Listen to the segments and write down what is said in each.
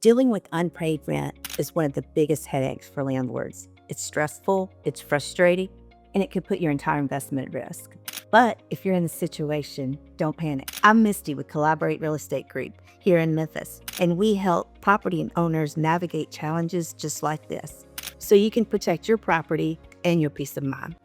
Dealing with unpaid rent is one of the biggest headaches for landlords. It's stressful, it's frustrating, and it could put your entire investment at risk. But if you're in the situation, don't panic. I'm Misty with Collaborate Real Estate Group here in Memphis, and we help property owners navigate challenges just like this, so you can protect your property and your peace of mind.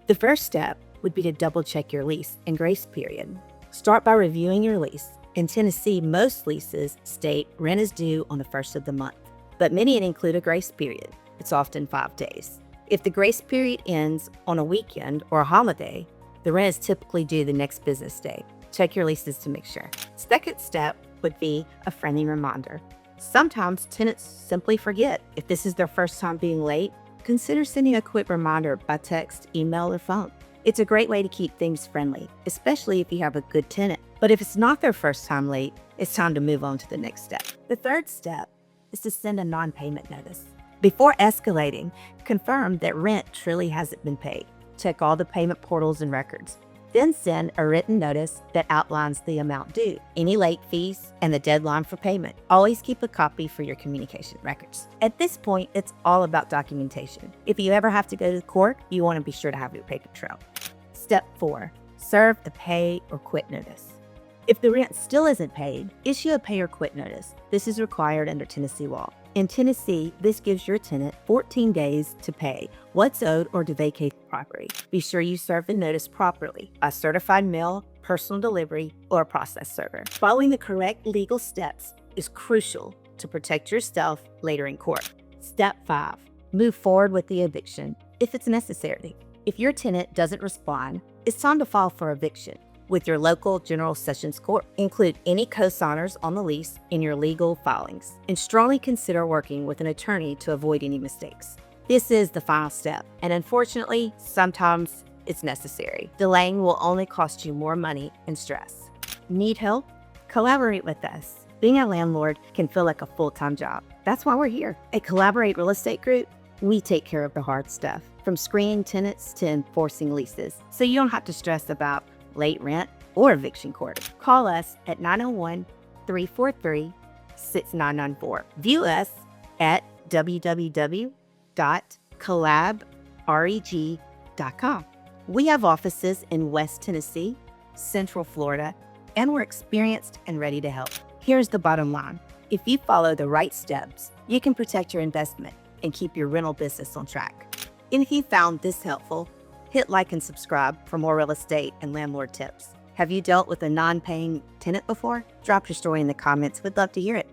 The first step would be to double check your lease and grace period. Start by reviewing your lease. In Tennessee, most leases state rent is due on the first of the month, but many include a grace period. It's often 5 days. If the grace period ends on a weekend or a holiday, the rent is typically due the next business day. Check your leases to make sure. Second step would be a friendly reminder. Sometimes tenants simply forget. If this is their first time being late, consider sending a quick reminder by text, email, or phone. It's a great way to keep things friendly, especially if you have a good tenant. But if it's not their first time late, it's time to move on to the next step. The third step is to send a non-payment notice. Before escalating, confirm that rent truly hasn't been paid. Check all the payment portals and records. Then send a written notice that outlines the amount due, any late fees, and the deadline for payment. Always keep a copy for your communication records. At this point, it's all about documentation. If you ever have to go to court, you want to be sure to have your paper trail. Step 4, serve the pay or quit notice. If the rent still isn't paid, issue a pay or quit notice. This is required under Tennessee law. In Tennessee, this gives your tenant 14 days to pay what's owed or to vacate the property. Be sure you serve the notice properly by certified mail, personal delivery, or a process server. Following the correct legal steps is crucial to protect yourself later in court. Step 5, move forward with the eviction if it's necessary. If your tenant doesn't respond, it's time to file for eviction with your local General Sessions Court. Include any co-signers on the lease in your legal filings, and strongly consider working with an attorney to avoid any mistakes. This is the final step, and unfortunately, sometimes it's necessary. Delaying will only cost you more money and stress. Need help? Collaborate with us. Being a landlord can feel like a full-time job. That's why we're here. At Collaborate Real Estate Group, we take care of the hard stuff, from screening tenants to enforcing leases, so you don't have to stress about late rent or eviction court. Call us at 901-343-6994. View us at www.collabreg.com. We have offices in West Tennessee, Central Florida, and we're experienced and ready to help. Here's the bottom line. If you follow the right steps, you can protect your investment and keep your rental business on track. And if you found this helpful, hit like and subscribe for more real estate and landlord tips. Have you dealt with a non-paying tenant before? Drop your story in the comments. We'd love to hear it.